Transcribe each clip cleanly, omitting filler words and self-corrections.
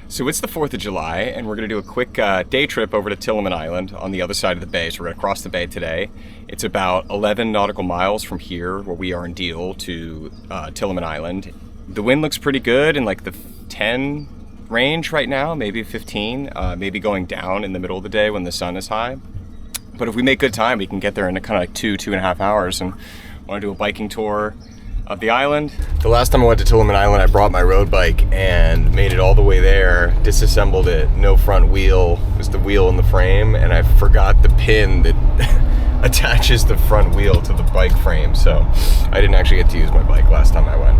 So it's the 4th of July, and we're going to do a quick day trip over to Tilghman Island on the other side of the bay. So we're going to cross the bay today. It's about 11 nautical miles from here, where we are in Deal, to Tilghman Island. The wind looks pretty good in like the 10 range right now, maybe 15, maybe going down in the middle of the day when the sun is high. But if we make good time, we can get there in kind of like 2.5 hours, and want to do a biking tour of the island. The last time I went to Tilghman Island, I brought my road bike and made it all the way there, disassembled it, no front wheel, just the wheel in the frame, and I forgot the pin that attaches the front wheel to the bike frame, so I didn't actually get to use my bike last time I went.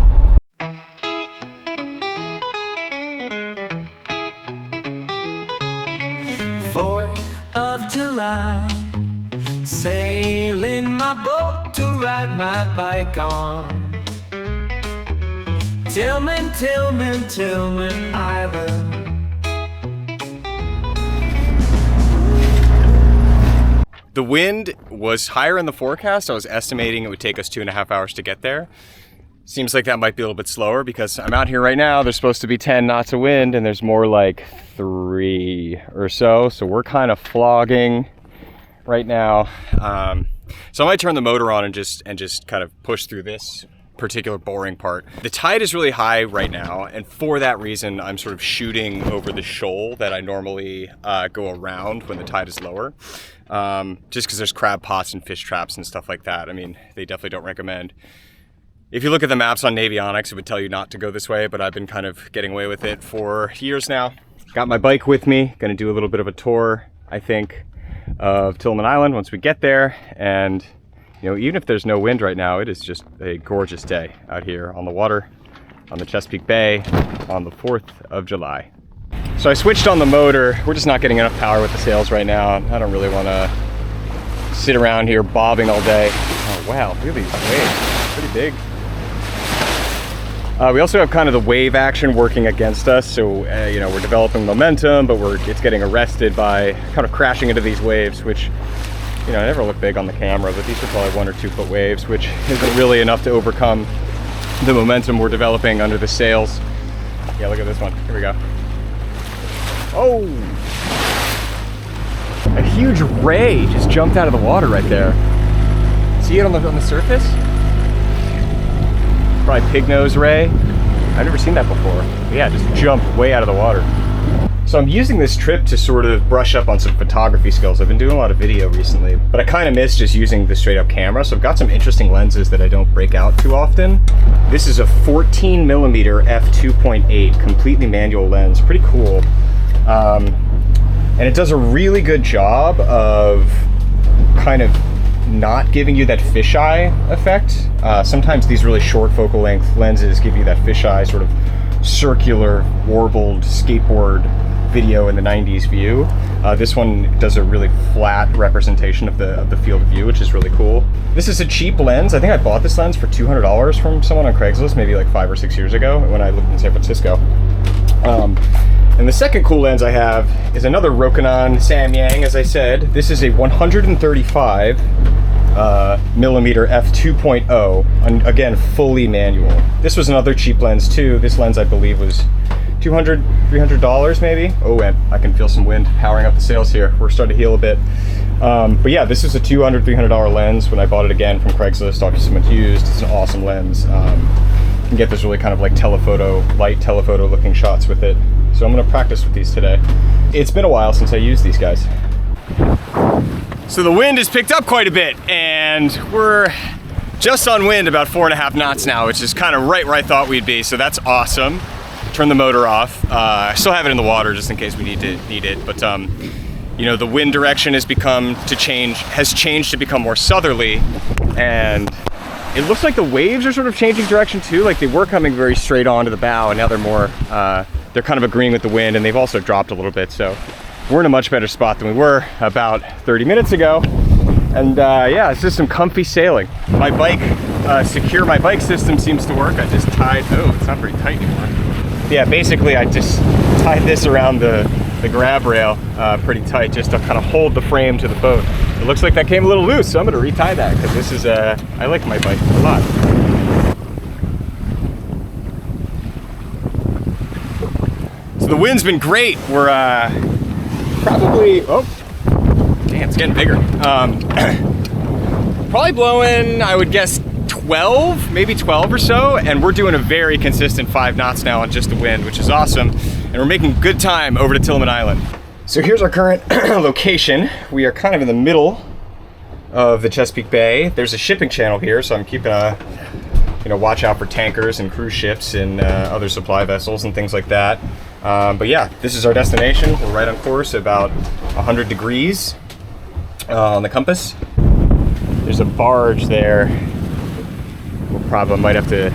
4th of July, sailing my boat to ride my bike on. Tilghman, Tilghman, Tilghman Island. The wind was higher in the forecast. I was estimating it would take us 2.5 hours to get there. Seems like that might be a little bit slower because I'm out here right now. There's supposed to be 10 knots of wind and there's more like 3 or so. So we're kind of flogging right now. So I might turn the motor on and just kind of push through this particular boring part. The tide is really high right now, and for that reason I'm sort of shooting over the shoal that I normally go around when the tide is lower, just because there's crab pots and fish traps and stuff like that. I mean, they definitely don't recommend. If you look at the maps on Navionics, it would tell you not to go this way, but I've been kind of getting away with it for years now. Got my bike with me, gonna do a little bit of a tour, I think, of Tilghman Island once we get there. And you know, even if there's no wind right now, it is just a gorgeous day out here on the water, on the Chesapeake Bay, on the 4th of July. So I switched on the motor. We're just not getting enough power with the sails right now. I don't really want to sit around here bobbing all day. Oh wow, look at these waves, pretty big. We also have kind of the wave action working against us. So, you know, we're developing momentum, but it's getting arrested by kind of crashing into these waves, which, you know, I never look big on the camera, but these are probably 1 or 2 foot waves, which isn't really enough to overcome the momentum we're developing under the sails. Yeah, look at this one. Here we go. Oh! A huge ray just jumped out of the water right there. See it on the surface? Probably pig nose ray. I've never seen that before. But yeah, just jumped way out of the water. So I'm using this trip to sort of brush up on some photography skills. I've been doing a lot of video recently, but I kind of miss just using the straight up camera. So I've got some interesting lenses that I don't break out too often. This is a 14mm f2.8 completely manual lens, pretty cool. And it does a really good job of kind of not giving you that fisheye effect. Sometimes these really short focal length lenses give you that fisheye sort of circular warbled skateboard video in the 90s view. This one does a really flat representation of the field of view, which is really cool. This is a cheap lens. I think I bought this lens for $200 from someone on Craigslist maybe like 5 or 6 years ago when I lived in San Francisco. And the second cool lens I have is another Rokinon Samyang, as I said. This is a 135 millimeter f2.0, and again, fully manual. This was another cheap lens too. This lens I believe was $200, $300 maybe. Oh, and I can feel some wind powering up the sails here. We're starting to heal a bit. But yeah, this is a $200, $300 lens. When I bought it again from Craigslist, talked to someone who used. It's an awesome lens. You can get this really kind of like light telephoto looking shots with it. So I'm gonna practice with these today. It's been a while since I used these guys. So the wind has picked up quite a bit, and we're just on wind about 4.5 knots now, which is kind of right where I thought we'd be, so that's awesome. Turn the motor off. I still have it in the water just in case we need it, but you know, the wind direction has changed to become more southerly, and it looks like the waves are sort of changing direction too. Like they were coming very straight onto the bow, and now they're more, they're kind of agreeing with the wind, and they've also dropped a little bit, so we're in a much better spot than we were about 30 minutes ago. And yeah, it's just some comfy sailing. My bike, my bike system seems to work. I just tied, oh, it's not very tight anymore. Yeah, basically I just tied this around the grab rail pretty tight just to kind of hold the frame to the boat. It looks like that came a little loose, so I'm gonna retie that because this is, I like my bike a lot. So the wind's been great. We're probably, oh, damn, it's getting bigger. Probably blowing, I would guess, 12, maybe 12 or so, and we're doing a very consistent 5 knots now on just the wind, which is awesome, and we're making good time over to Tilghman Island. So here's our current location. We are kind of in the middle of the Chesapeake Bay. There's a shipping channel here, so I'm keeping a, watch out for tankers and cruise ships and other supply vessels and things like that. But yeah, this is our destination. We're right on course, about 100 degrees on the compass. There's a barge there. We'll probably might have to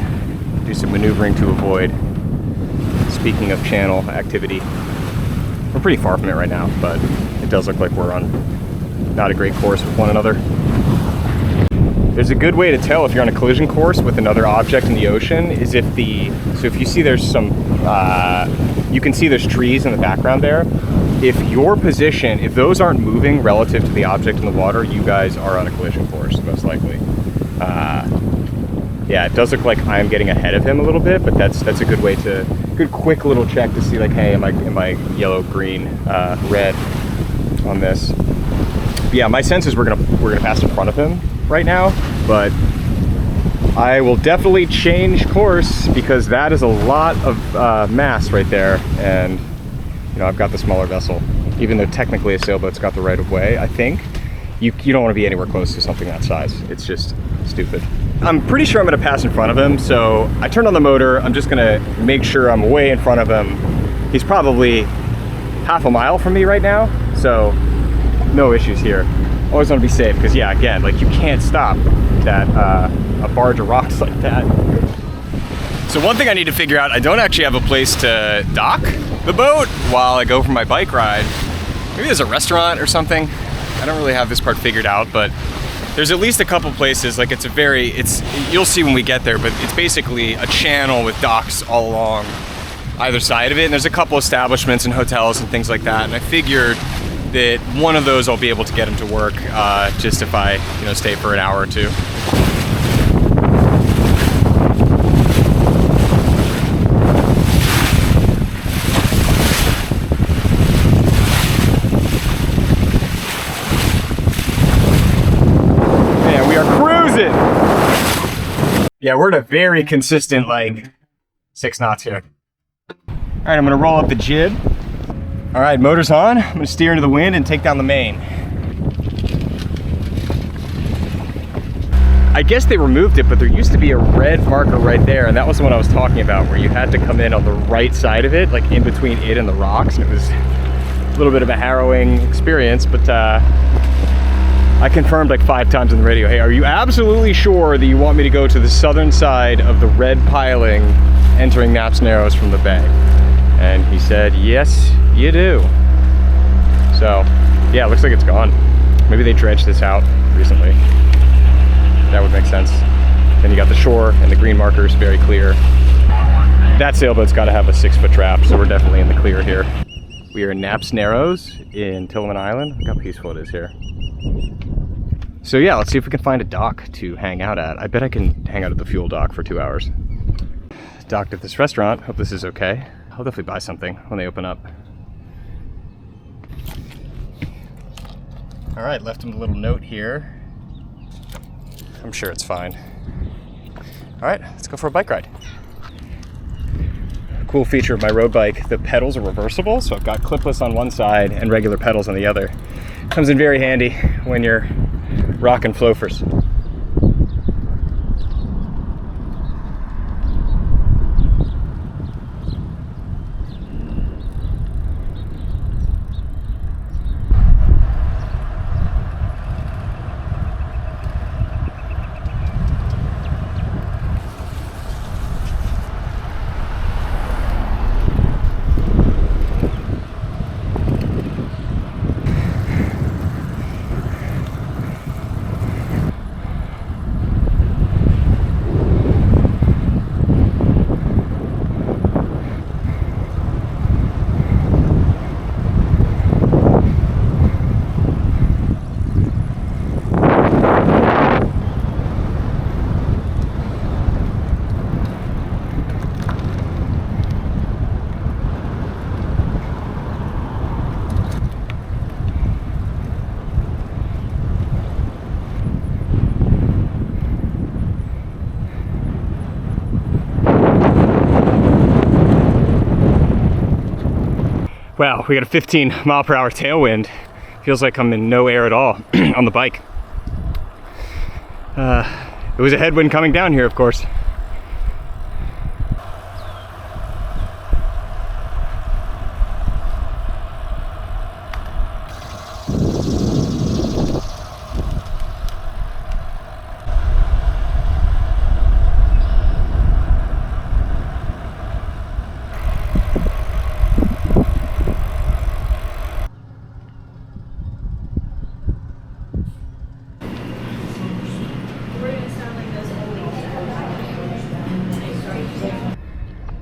do some maneuvering to avoid. Speaking of channel activity, we're pretty far from it right now, but it does look like we're on not a great course with one another. There's a good way to tell if you're on a collision course with another object in the ocean is if if you see there's some, you can see there's trees in the background there. If your position, if those aren't moving relative to the object in the water, you guys are on a collision course, most likely. Yeah, it does look like I'm getting ahead of him a little bit, but that's a good way to, good quick little check to see like, hey, am I yellow, green, red on this? But yeah, my sense is we're gonna pass in front of him right now, but I will definitely change course because that is a lot of mass right there, and I've got the smaller vessel. Even though technically a sailboat's got the right of way, I think you don't want to be anywhere close to something that size. It's just stupid. I'm pretty sure I'm going to pass in front of him, so I turned on the motor. I'm just going to make sure I'm way in front of him. He's probably half a mile from me right now, so no issues here. Always want to be safe, because yeah, again, like you can't stop that a barge of rocks like that. So one thing I need to figure out, I don't actually have a place to dock the boat while I go for my bike ride. Maybe there's a restaurant or something. I don't really have this part figured out, but there's at least a couple places. Like you'll see when we get there, but it's basically a channel with docks all along either side of it. And there's a couple establishments and hotels and things like that. And I figured that one of those I'll be able to get him to work just if I stay for an hour or two. Man, we are cruising! Yeah, we're at a very consistent, 6 knots here. All right, I'm gonna roll up the jib. All right, motor's on. I'm gonna steer into the wind and take down the main. I guess they removed it, but there used to be a red marker right there, and that was the one I was talking about, where you had to come in on the right side of it, like in between it and the rocks, and it was a little bit of a harrowing experience, but I confirmed 5 times on the radio, hey, are you absolutely sure that you want me to go to the southern side of the red piling entering Knapp's Narrows from the bay? And he said, yes, you do. So, yeah, it looks like it's gone. Maybe they dredged this out recently. That would make sense. Then you got the shore and the green markers very clear. That sailboat's got to have a 6-foot draft, so we're definitely in the clear here. We are in Knapp's Narrows in Tilghman Island. Look how peaceful it is here. So yeah, let's see if we can find a dock to hang out at. I bet I can hang out at the fuel dock for 2 hours. Docked at this restaurant. Hope this is okay. I'll definitely buy something when they open up. All right, left him a little note here. I'm sure it's fine. All right, let's go for a bike ride. Cool feature of my road bike, the pedals are reversible, so I've got clipless on one side and regular pedals on the other. Comes in very handy when you're rocking flofers. Wow, we got a 15-mile-per-hour tailwind. Feels like I'm in no air at all on the bike. It was a headwind coming down here, of course.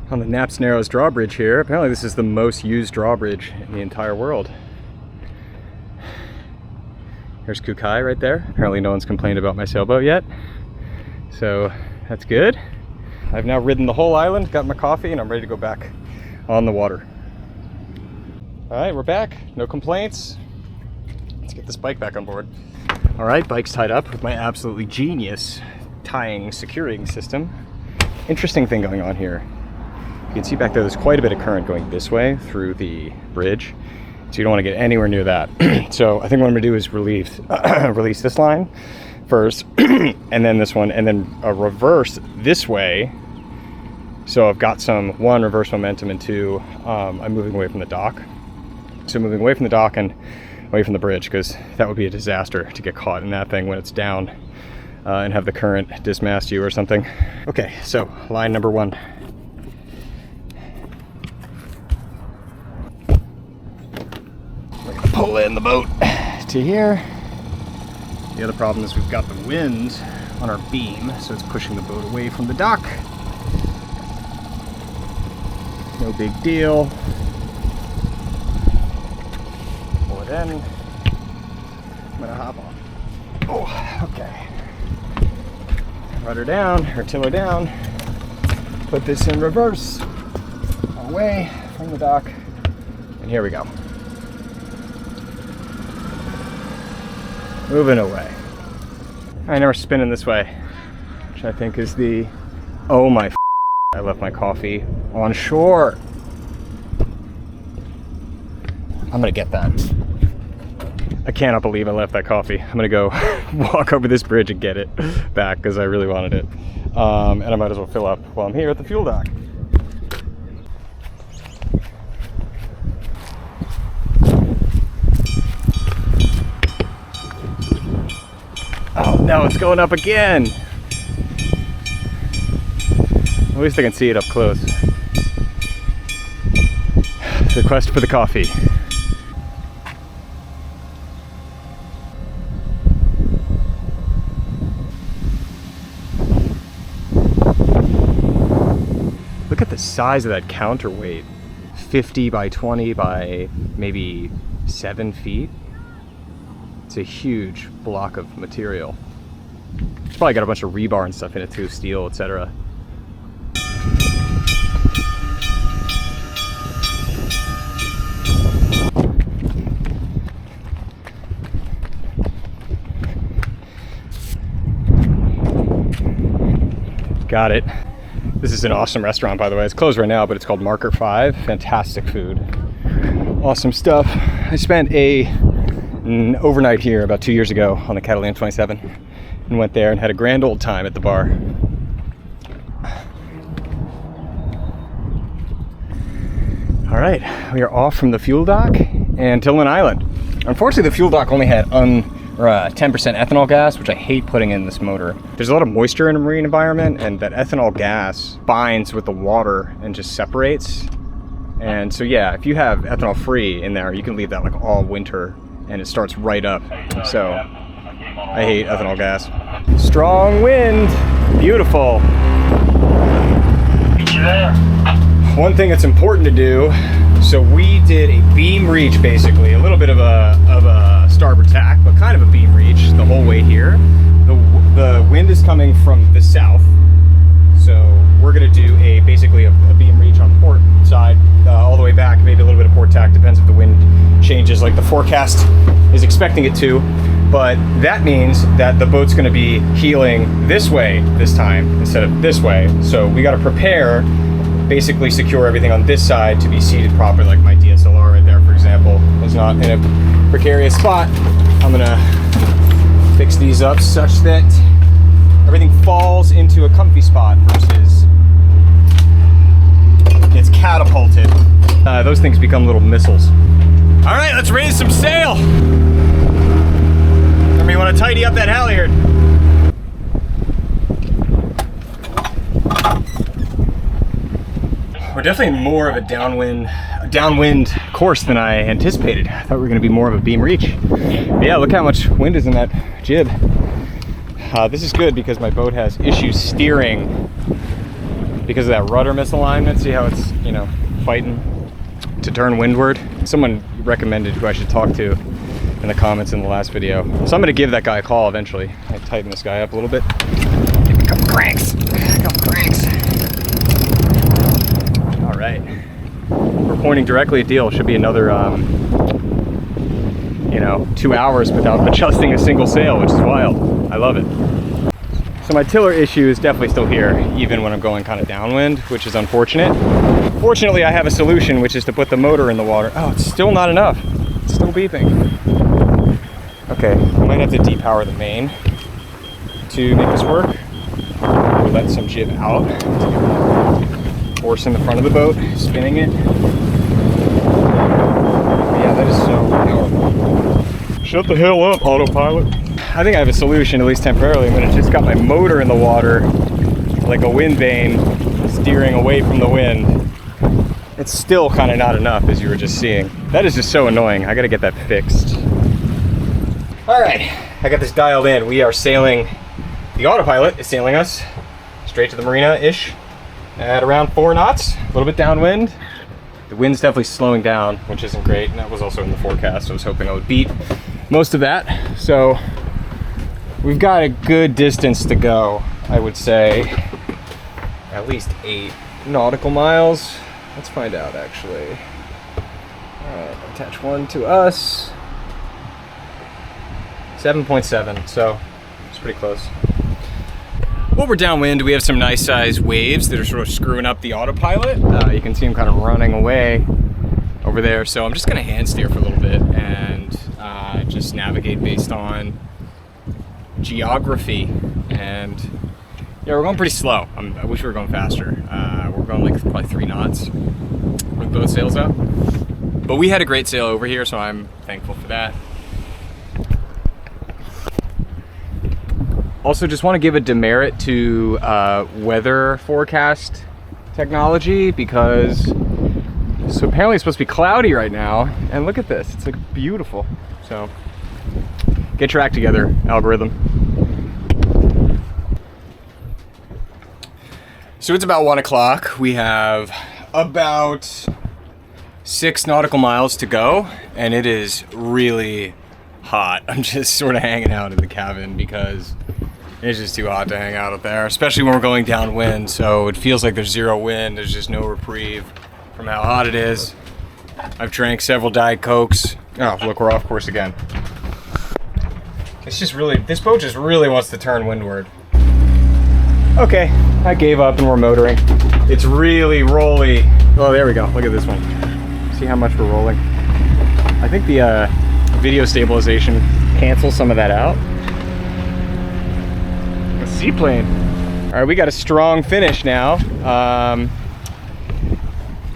On the Naps Narrows drawbridge here. Apparently this is the most used drawbridge in the entire world. There's Kukai right there. Apparently no one's complained about my sailboat yet, so that's good. I've now ridden the whole island, got my coffee, and I'm ready to go back on the water. All right, we're back. No complaints. Let's get this bike back on board. All right, bike's tied up with my absolutely genius securing system. Interesting thing going on here. You can see back there, there's quite a bit of current going this way through the bridge. So you don't want to get anywhere near that. So I think what I'm gonna do is release this line first, and then this one, and then reverse this way. So I've got some, one, reverse momentum, and two, I'm moving away from the dock. So moving away from the dock and away from the bridge, because that would be a disaster to get caught in that thing when it's down and have the current dismast you or something. Okay, so line number one. Pull in the boat to here. The other problem is we've got the wind on our beam, so it's pushing the boat away from the dock. No big deal. Pull it in. I'm gonna hop on. Oh, okay. Rudder down, or tiller down. Put this in reverse, away from the dock, and here we go. Moving away. I never spinning this way, which I think is the, oh my, I left my coffee on shore. I'm gonna get that. I cannot believe I left that coffee. I'm gonna go walk over this bridge and get it back because I really wanted it. And I might as well fill up while I'm here at the fuel dock. Oh no, it's going up again. At least I can see it up close. The quest for the coffee. Look at the size of that counterweight. 50 by 20 by maybe 7 feet. It's a huge block of material. It's probably got a bunch of rebar and stuff in it too, steel, etc. Got it. This is an awesome restaurant, by the way. It's closed right now, but it's called Marker 5. Fantastic food. Awesome stuff. I spent an overnight here about 2 years ago on the Catalina 27 and went there and had a grand old time at the bar. All right, we are off from the fuel dock and Tilghman Island. Unfortunately, the fuel dock only had 10% ethanol gas, which I hate putting in this motor. There's a lot of moisture in a marine environment, and that ethanol gas binds with the water and just separates. And so yeah, if you have ethanol free in there, you can leave that like all winter and it starts right up. So I hate ethanol gas. Strong wind, beautiful. One thing that's important to do, so we did a beam reach, basically a little bit of a starboard tack, but kind of a beam reach the whole way here. The wind is coming from the south, so we're gonna do basically a beam reach on port side all the way back, maybe a little bit of port tack, depends if the wind changes like the forecast is expecting it to. But that means that the boat's gonna be heeling this way this time instead of this way. So we gotta prepare, basically secure everything on this side to be seated properly, like my DSLR right there. was not in a precarious spot. I'm gonna fix these up such that everything falls into a comfy spot versus gets catapulted. Those things become little missiles. All right, let's raise some sail. Remember, you want to tidy up that halyard. We're definitely more of a downwind course than I anticipated. I thought we were going to be more of a beam reach. But yeah, look how much wind is in that jib. This is good because my boat has issues steering because of that rudder misalignment. See how it's, you know, fighting to turn windward? Someone recommended who I should talk to in the comments in the last video. So I'm going to give that guy a call eventually. I tighten this guy up a little bit. Give me a couple cranks. All right. We're pointing directly at Deal. Should be another, you know, 2 hours without adjusting a single sail, which is wild. I love it. So my tiller issue is definitely still here, even when I'm going kind of downwind, which is unfortunate. Fortunately, I have a solution, which is to put the motor in the water. Oh, it's still not enough. It's still beeping. Okay, I might have to depower the main to make this work. We'll let some jib out. Force in the front of the boat, spinning it. Yeah, that is so powerful. Shut the hell up, autopilot. I think I have a solution, at least temporarily. I'm gonna just got my motor in the water like a wind vane, steering away from the wind. It's still kind of not enough, as you were just seeing. That is just so annoying. I gotta get that fixed. All right, I got this dialed in. We are sailing, the autopilot is sailing us straight to the marina-ish at around 4 knots, a little bit downwind. The wind's definitely slowing down, which isn't great, and that was also in the forecast. So I was hoping I would beat most of that. So we've got a good distance to go, I would say. At least 8 nautical miles. Let's find out, actually. All right, attach one to us. 7.7, so it's pretty close. Well, we're downwind. We have some nice sized waves that are sort of screwing up the autopilot. You can see them kind of running away over there. So I'm just gonna hand steer for a little bit and just navigate based on geography. And yeah, we're going pretty slow. I wish we were going faster. We're going like probably 3 knots with both sails up. But we had a great sail over here, so I'm thankful for that. Also, just want to give a demerit to weather forecast technology, because so apparently it's supposed to be cloudy right now, and look at this, it's like beautiful. So get your act together, algorithm. So it's about 1 o'clock. We have about 6 nautical miles to go, and it is really hot. I'm just sort of hanging out in the cabin because it's just too hot to hang out up there, especially when we're going downwind. So it feels like there's zero wind. There's just no reprieve from how hot it is. I've drank several Diet Cokes. Oh, look, we're off course again. It's just really, this boat just really wants to turn windward. Okay, I gave up and we're motoring. It's really rolly. Oh, there we go. Look at this one. See how much we're rolling? I think the video stabilization cancels some of that out. Seaplane. All right, we got a strong finish now.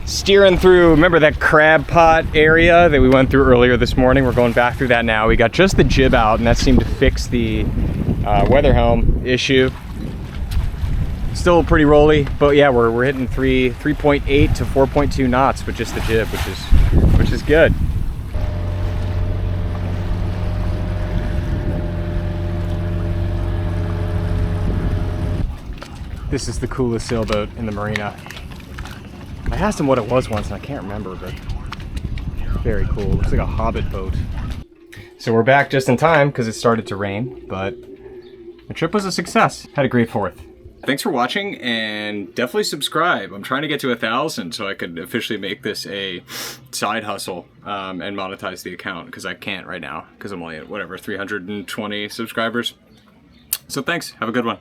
Steering through, remember that crab pot area that we went through earlier this morning? We're going back through that now. We got just the jib out, and that seemed to fix the weather helm issue. Still pretty rolly, but yeah, we're hitting 3.8 to 4.2 knots with just the jib, which is good. This is the coolest sailboat in the marina. I asked him what it was once and I can't remember, but very cool. Looks like a hobbit boat. So we're back just in time because it started to rain, but the trip was a success. Had a great 4th. Thanks for watching, and definitely subscribe. I'm trying to get to 1,000 so I could officially make this a side hustle and monetize the account, because I can't right now because I'm only at whatever 320 subscribers. So thanks. Have a good one.